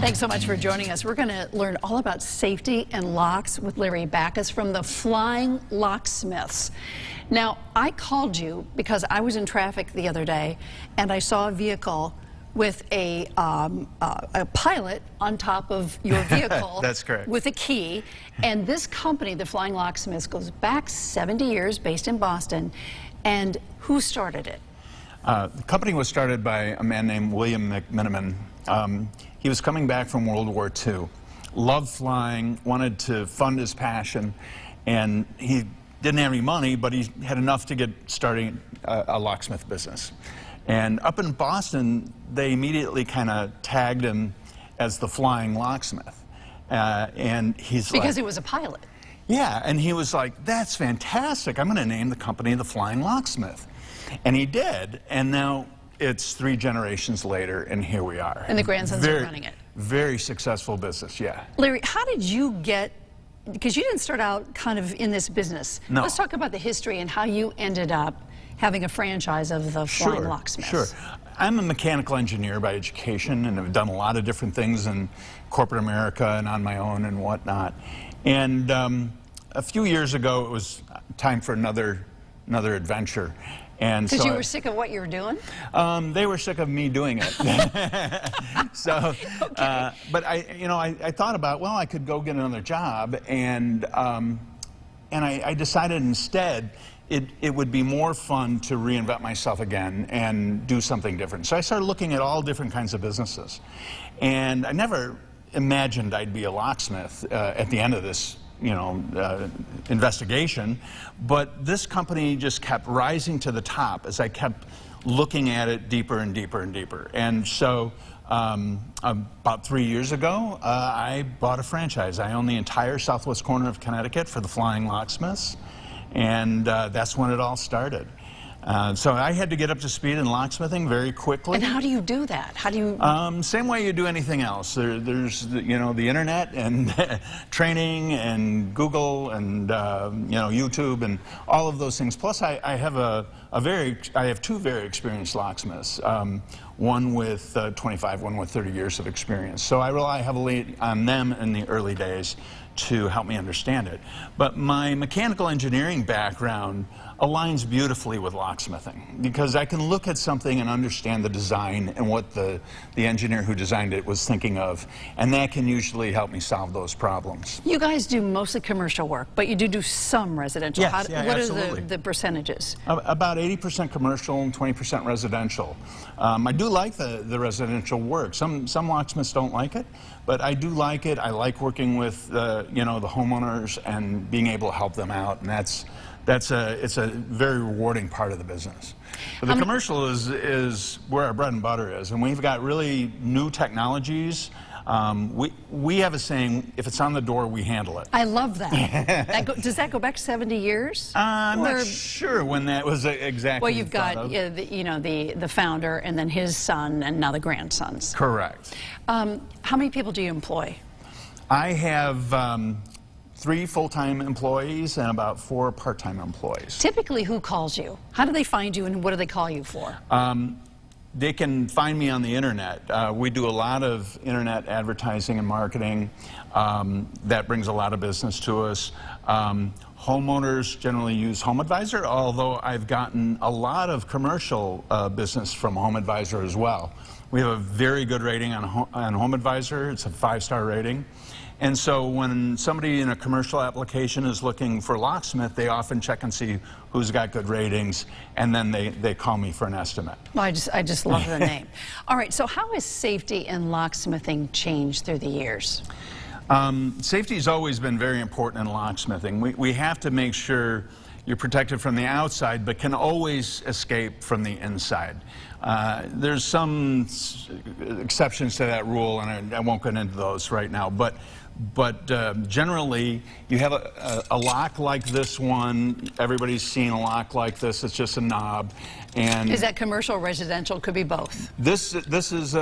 Thanks so much for joining us. We're going to learn all about safety and locks with Larry Backus from the Flying Locksmiths. Now, I called you because I was in traffic the other day and I saw a vehicle with a pilot on top of your vehicle. That's correct. With a key. And this company, the Flying Locksmiths, goes back 70 years, based in Boston. And who started it? The company was started by a man named William McMiniman. He was coming back from World War II, loved flying, wanted to fund his passion, and he didn't have any money, but he had enough to get starting a locksmith business. And up in Boston, they immediately kind of tagged him as the Flying Locksmith. And he's because he was a pilot. Yeah, and he was like, that's fantastic. I'm going to name the company the Flying Locksmith. And he did, and now it's 3 generations later, and here we are. And the grandsons are running it. Very successful business, yeah. Larry, how did you get, because you didn't start out kind of in this business. No. Let's talk about the history and how you ended up having a franchise of the Flying Locksmiths. Sure. I'm a mechanical engineer by education, and I've done a lot of different things in corporate America and on my own and whatnot. And a few years ago, it was time for another adventure. Because you were sick of what you were doing? They were sick of me doing it. So, okay. But I thought about, well, I could go get another job, and I decided instead it would be more fun to reinvent myself again and do something different. So I started looking at all different kinds of businesses, and I never imagined I'd be a locksmith at the end of this investigation, but this company just kept rising to the top as I kept looking at it deeper and deeper and deeper. And so about 3 years ago, I bought a franchise. I own the entire southwest corner of Connecticut for the Flying Locksmiths, and that's when it all started. So I had to get up to speed in locksmithing very quickly. And how do you do that? How do you? Same way you do anything else. There's the internet and training and Google and YouTube and all of those things. Plus, I have 2 very experienced locksmiths. One with 25, one with 30 years of experience. So I rely heavily on them in the early days to help me understand it. But my mechanical engineering background aligns beautifully with locksmithing, because I can look at something and understand the design and what the engineer who designed it was thinking of, and that can usually help me solve those problems. You guys do mostly commercial work, but you do some residential. Yes, what absolutely. are the percentages? About 80% commercial and 20% residential. I do like the residential work. Some locksmiths don't like it, but I do like it. I like working with the homeowners and being able to help them out, and it's a very rewarding part of the business. But the commercial is where our bread and butter is, and we've got really new technologies. We have a saying, if it's on the door, we handle it. I love that. Does that go back 70 years? I'm not sure when that was exactly. Well, you've got the founder and then his son and now the grandsons. Correct. How many people do you employ? I have 3 full-time employees and about 4 part-time employees. Typically, who calls you? How do they find you, and what do they call you for? They can find me on the internet. We do a lot of internet advertising and marketing. That brings a lot of business to us. Homeowners generally use Home Advisor, although I've gotten a lot of commercial business from Home Advisor as well. We have a very good rating on Home Advisor. It's a 5-star rating. And so when somebody in a commercial application is looking for a locksmith, they often check and see who's got good ratings, and then they call me for an estimate. Well, I just love the name. All right, so how has safety in locksmithing changed through the years? Safety has always been very important in locksmithing. We have to make sure you're protected from the outside, but can always escape from the inside. There's some exceptions to that rule, and I won't get into those right now, but generally, you have a lock like this one. Everybody's seen a lock like this. It's just a knob. And is that commercial or residential? Could be both. This is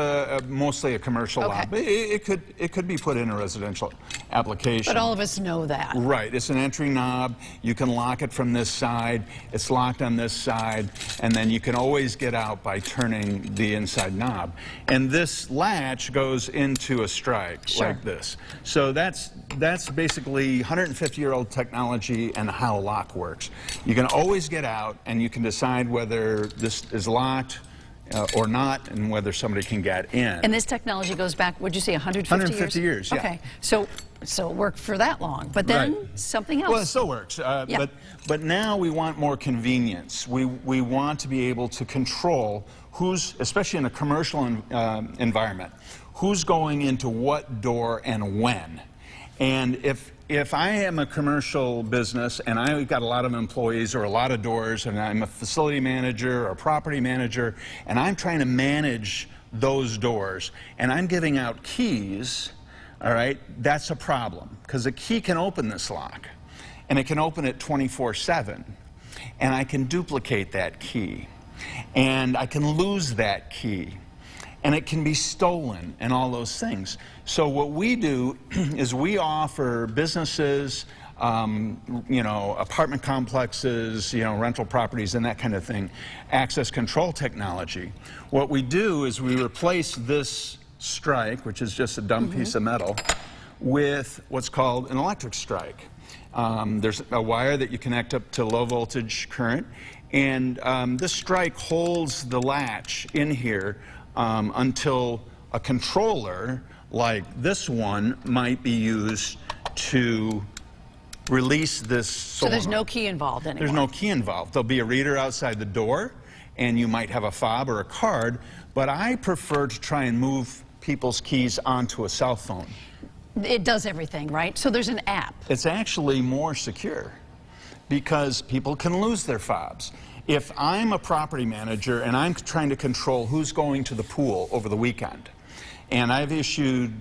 mostly a commercial lock. It could be put in a residential application. But all of us know that. Right, it's an entry knob. You can lock it from this side. It's locked on this side, and then you can always get out by turning the inside knob. And this latch goes into a strike like this. So that's basically 150-year-old technology and how a lock works. You can always get out, and you can decide whether this is locked or not, and whether somebody can get in. And this technology goes back, would you say 150 years? 150 years, yeah. Okay, so it worked for that long, but then something else. Well, it still works, but now we want more convenience. We want to be able to control who's, especially in a commercial environment, who's going into what door and when. And if I am a commercial business and I've got a lot of employees or a lot of doors, and I'm a facility manager or a property manager, and I'm trying to manage those doors, and I'm giving out keys, all right, that's a problem, because a key can open this lock, and it can open it 24/7, and I can duplicate that key, and I can lose that key, and it can be stolen and all those things. So what we do is we offer businesses, you know, apartment complexes, you know, rental properties and that kind of thing, access control technology. What we do is we replace this strike, which is just a dumb piece of metal, with what's called an electric strike. There's a wire that you connect up to low voltage current, and this strike holds the latch in here until a controller like this one might be used to release this So there's no key involved anymore? There's no key involved. There'll be a reader outside the door, and you might have a fob or a card, but I prefer to try and move people's keys onto a cell phone. It does everything, right? So there's an app. It's actually more secure because people can lose their fobs. If I'm a property manager and I'm trying to control who's going to the pool over the weekend, and I've issued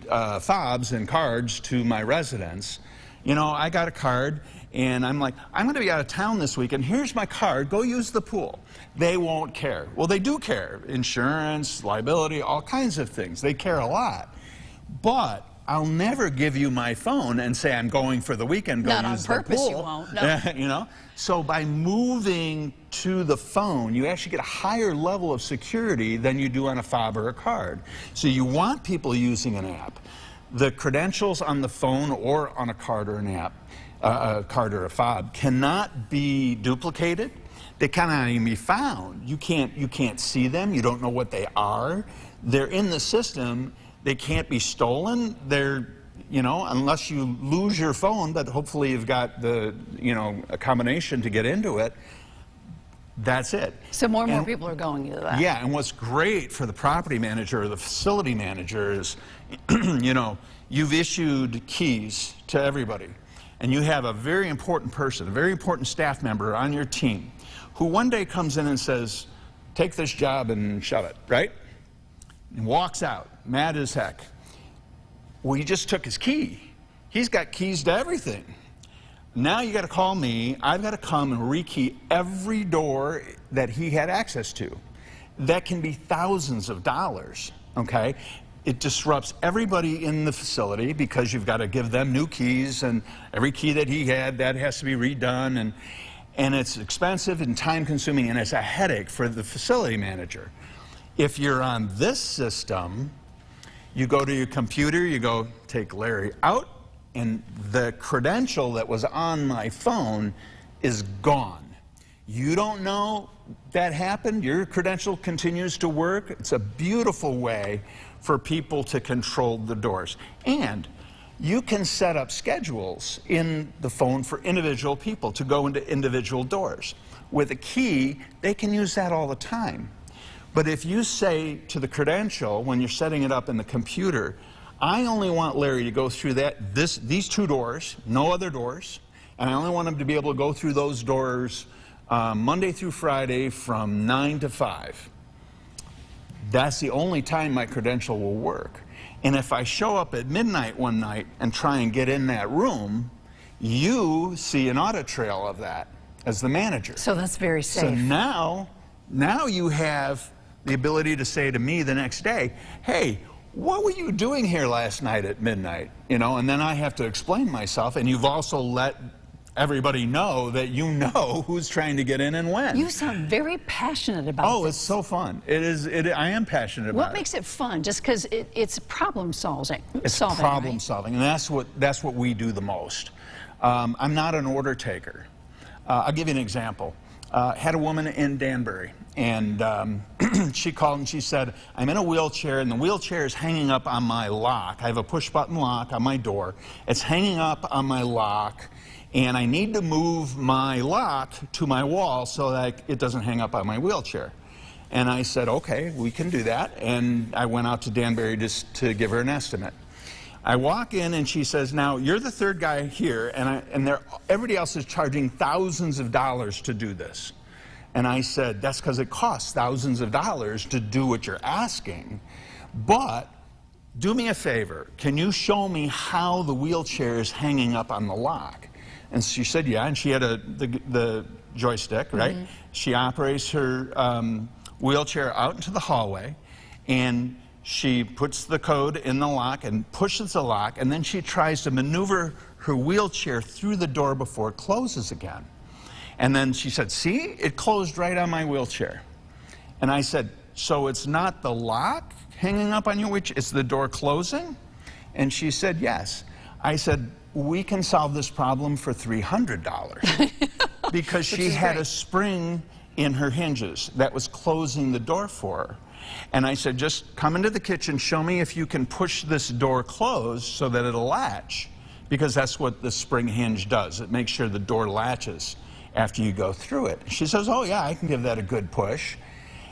fobs and cards to my residents, you know, I got a card and I'm like, I'm going to be out of town this weekend. Here's my card. Go use the pool. They won't care. Well, they do care. Insurance, liability, all kinds of things. They care a lot. But I'll never give you my phone and say I'm going for the weekend. Go Not use on the purpose, pool. you won't. No. You know, so by moving to the phone, you actually get a higher level of security than you do on a fob or a card. So you want people using an app. The credentials on the phone or on a card or an app, a card or a fob, cannot be duplicated. They cannot even be found. You can't see them. You don't know what they are. They're in the system. They can't be stolen. They're, you know, unless you lose your phone, but hopefully you've got the, you know, a combination to get into it. That's it. So more and more people are going into that. Yeah, and what's great for the property manager or the facility manager is, you know, you've issued keys to everybody, and you have a very important person, a very important staff member on your team, who one day comes in and says, take this job and shove it, right? And walks out, mad as heck. Well, he just took his key. He's got keys to everything. Now you got to call me. I've got to come and rekey every door that he had access to. That can be thousands of dollars, okay? It disrupts everybody in the facility because you've got to give them new keys, and every key that he had, that has to be redone, and it's expensive and time-consuming, and it's a headache for the facility manager. If you're on this system, you go to your computer, you go take Larry out, and the credential that was on my phone is gone. You don't know that happened. Your credential continues to work. It's a beautiful way for people to control the doors. And you can set up schedules in the phone for individual people to go into individual doors. With a key, they can use that all the time. But if you say to the credential, when you're setting it up in the computer, I only want Larry to go through these two doors, no other doors, and I only want him to be able to go through those doors Monday through Friday from 9 to 5. That's the only time my credential will work. And if I show up at midnight one night and try and get in that room, you see an audit trail of that as the manager. So that's very safe. So now you have the ability to say to me the next day, hey, what were you doing here last night at midnight? You know, and then I have to explain myself, and you've also let everybody know that you know who's trying to get in and when. You sound very passionate about Oh, this. it's so fun. It is. I am passionate about it. What makes it fun? Just because it's problem solving. It's problem solving, and that's what we do the most. I'm not an order taker. I'll give you an example. Had a woman in Danbury, and she called and she said, I'm in a wheelchair, and the wheelchair is hanging up on my lock. I have a push-button lock on my door. It's hanging up on my lock, and I need to move my lock to my wall so that it doesn't hang up on my wheelchair. And I said, okay, we can do that. And I went out to Danbury just to give her an estimate. I walk in and she says, now you're the third guy here, and everybody else is charging thousands of dollars to do this. And I said, that's because it costs thousands of dollars to do what you're asking. But do me a favor, can you show me how the wheelchair is hanging up on the lock? And she said, yeah, and she had the joystick, right? Mm-hmm. She operates her wheelchair out into the hallway, and she puts the code in the lock and pushes the lock, and then she tries to maneuver her wheelchair through the door before it closes again. And then she said, see, it closed right on my wheelchair. And I said, so it's not the lock hanging up on your wheelchair, it's the door closing? And she said, yes. I said, we can solve this problem for $300 because she had a spring in her hinges that was closing the door for her. And I said, just come into the kitchen, show me if you can push this door closed so that it'll latch, because that's what the spring hinge does. It makes sure the door latches after you go through it. She says, oh yeah, I can give that a good push.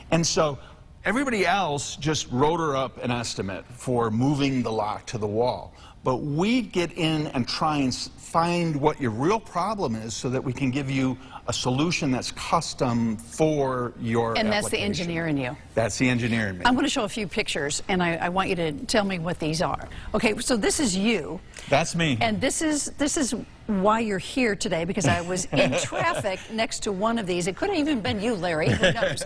And so everybody else just wrote her up an estimate for moving the lock to the wall. But we get in and try and find what your real problem is so that we can give you a solution that's custom for your application. And that's the engineer in you. That's the engineer in me. I'm going to show a few pictures, and I want you to tell me what these are. Okay, so this is you. That's me. And this is why you're here today, because I was in traffic next to one of these. It could have even been you, Larry, who knows?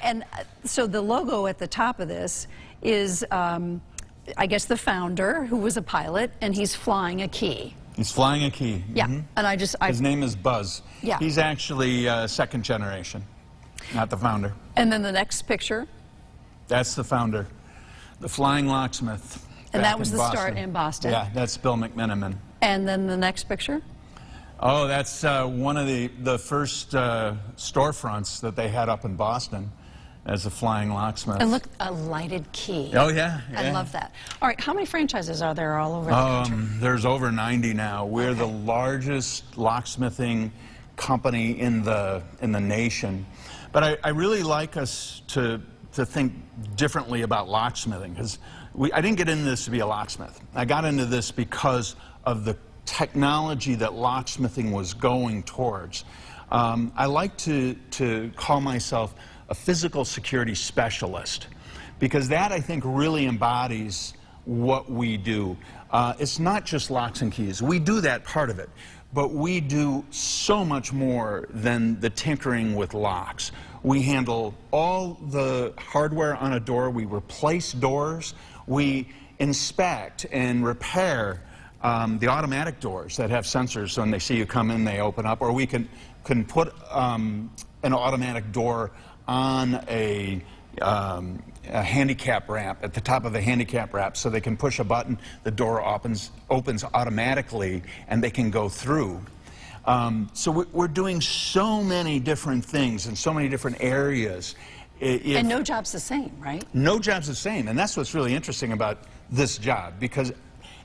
And so the logo at the top of this is, I guess, the founder, who was a pilot, and he's flying a key. He's flying a key. Yeah, mm-hmm. And his name is Buzz. Yeah. He's actually second generation, not the founder. And then the next picture. That's the founder, the Flying Locksmith. And that was the start in Boston. Yeah, that's Bill McMiniman. And then the next picture. Oh, that's one of the first storefronts that they had up in Boston as a Flying Locksmith. And look, a lighted key. Oh, yeah. I love that. All right, how many franchises are there all over the country? There's over 90 now. We're the largest locksmithing company in the nation. But I really like us to think differently about locksmithing, because I didn't get into this to be a locksmith. I got into this because of the technology that locksmithing was going towards. I like to call myself a physical security specialist, because that, I think, really embodies what we do. It's not just locks and keys. We do that part of it, but we do so much more than the tinkering with locks. We handle all the hardware on a door. We replace doors. We inspect and repair the automatic doors that have sensors, so when they see you come in, they open up. Or we can put an automatic door on a handicap ramp, at the top of a handicap ramp, so they can push a button, the door opens automatically, and they can go through. So we're doing so many different things in so many different areas. And no job's the same, right? No job's the same, and that's what's really interesting about this job, because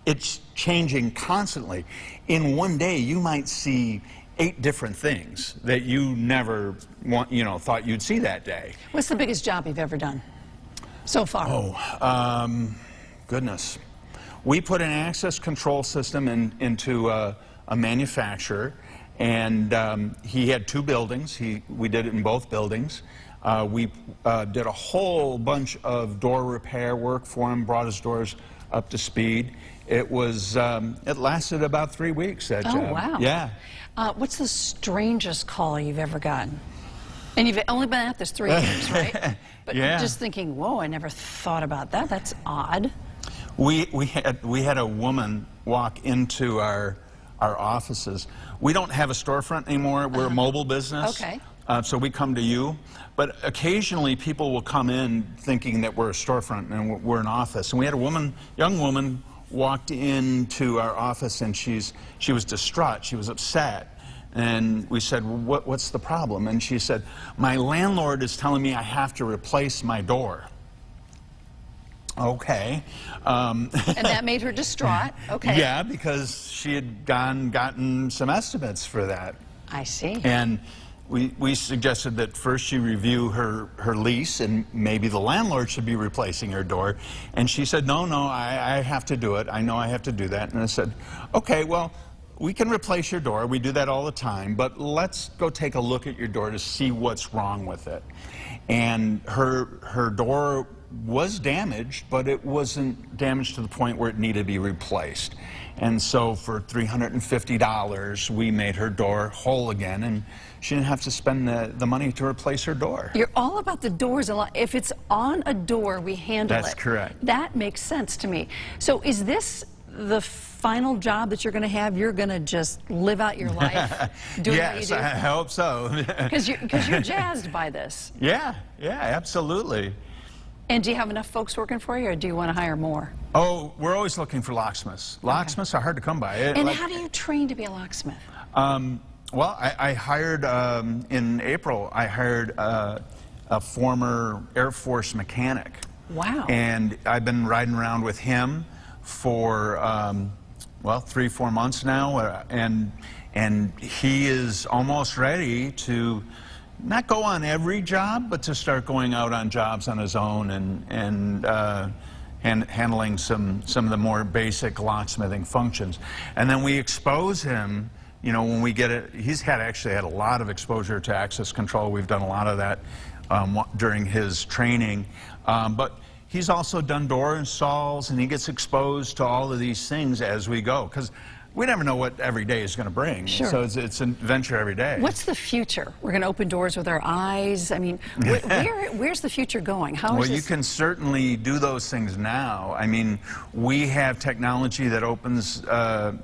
it's changing constantly. In one day, you might see 8 different things that you never thought you'd see that day. What's the biggest job you've ever done so far? Oh, goodness. We put an access control system into a manufacturer, and he had 2 buildings. We did it in both buildings. We did a whole bunch of door repair work for him, brought his doors up to speed. It lasted about 3 weeks, that job. Oh, wow. Yeah. What's the strangest call you've ever gotten? And you've only been at this 3 years, right? But yeah. Just thinking, whoa, I never thought about that. That's odd. We had a woman walk into our offices. We don't have a storefront anymore. We're a mobile business. Okay. So we come to you. But occasionally people will come in thinking that we're a storefront and we're an office. And we had a young woman walked into our office, and she was distraught. She was upset. And we said, well, what's the problem? And she said, my landlord is telling me I have to replace my door. Okay. And that made her distraught. Okay. Yeah, because she had gotten some estimates for that. I see. And we suggested that first she review her lease, and maybe the landlord should be replacing her door. And she said, no, I have to do it. I know I have to do that. And I said, okay, well, we can replace your door. We do that all the time. But let's go take a look at your door to see what's wrong with it. And her door was damaged, but it wasn't damaged to the point where it needed to be replaced. And so for $350, we made her door whole again, and she didn't have to spend the money to replace her door. You're all about the doors a lot. If it's on a door, we handle it. That's correct. That makes sense to me. So is this the final job that you're going to have? You're going to just live out your life doing what you do? Yes, I hope so. Because you're jazzed by this. Yeah, absolutely. And do you have enough folks working for you, or do you want to hire more? Oh, we're always looking for locksmiths. Locksmiths are hard to come by. And how do you train to be a locksmith? Well, I hired, in April, I hired a former Air Force mechanic. Wow. And I've been riding around with him for, well, 3-4 months now, and he is almost ready to not go on every job, but to start going out on jobs on his own and handling some of the more basic locksmithing functions. And then we expose him, you know, when we get it. He's actually had a lot of exposure to access control. We've done a lot of that during his training. But he's also done door installs, and he gets exposed to all of these things as we go, because we never know what every day is going to bring. Sure. So it's an adventure every day. What's the future? We're going to open doors with our eyes. I mean, where's the future going? How is Well, this? you can certainly do those things now. I mean, we have technology that opens,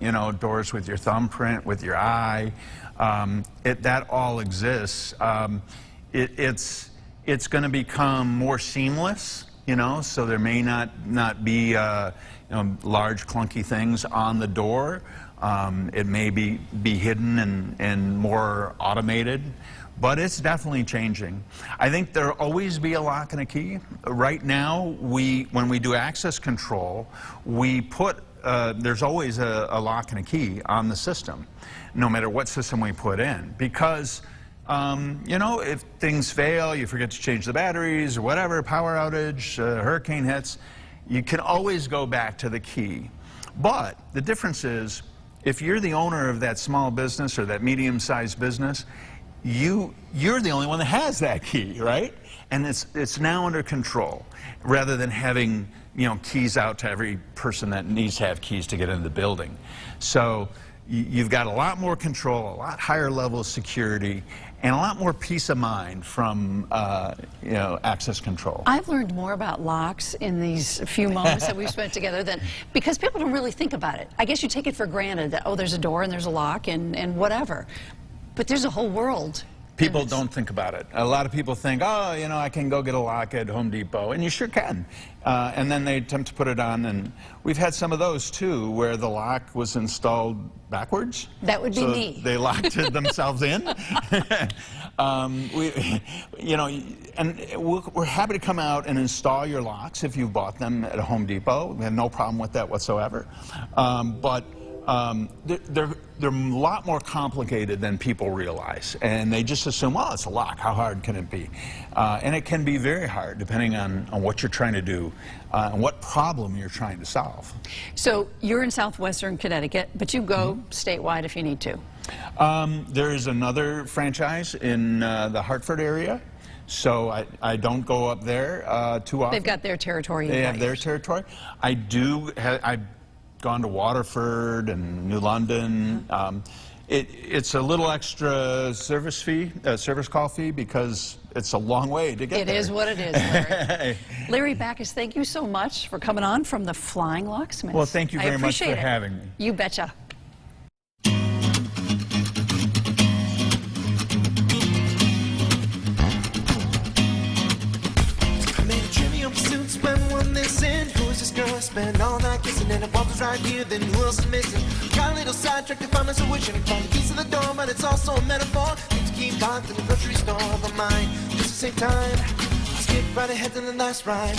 you know, doors with your thumbprint, with your eye. That all exists. It's going to become more seamless, you know, so there may not be you know, large clunky things on the door. It may be hidden and more automated, but it's definitely changing. I think there'll always be a lock and a key. Right now, when we do access control, we put there's always a lock and a key on the system, no matter what system we put in, because you know, if things fail, you forget to change the batteries or whatever, power outage, hurricane hits, you can always go back to the key. But the difference is, if you're the owner of that small business or that medium-sized business, you're the only one that has that key, right? And it's now under control, rather than having, you know, keys out to every person that needs to have keys to get into the building. So you've got a lot more control, a lot higher level of security, and a lot more peace of mind from you know, access control. I've learned more about locks in these few moments that we've spent together because people don't really think about it. I guess you take it for granted that, oh, there's a door and there's a lock and whatever. But there's a whole world. People don't think about it. A lot of people think, oh, you know, I can go get a lock at Home Depot, and you sure can. And then they attempt to put it on, and we've had some of those too, where the lock was installed backwards. That would be me. They locked themselves in. You know, and we're happy to come out and install your locks if you bought them at a Home Depot. We have no problem with that whatsoever. But they're a lot more complicated than people realize, and they just assume, well, it's a lock, how hard can it be? And it can be very hard, depending on what you're trying to do and what problem you're trying to solve. So you're in southwestern Connecticut, but you go statewide if you need to. There is another franchise in the Hartford area, so I don't go up there too often. They've got their territory. They have their territory. I've gone to Waterford and New London. It's a little extra service call fee, because it's a long way to get there. It is what it is, Larry. Larry Backus, thank you so much for coming on from the Flying Locksmith. Well, thank you very much for appreciate it. having me. You betcha. Spend all night kissing and if Walter's right here, then who else is missing? Got a little sidetracked if I'm as a wishing to find the keys to the door, but it's also a metaphor. Things keep locked in the grocery store, but mine just the same time. Skip right ahead to the last ride.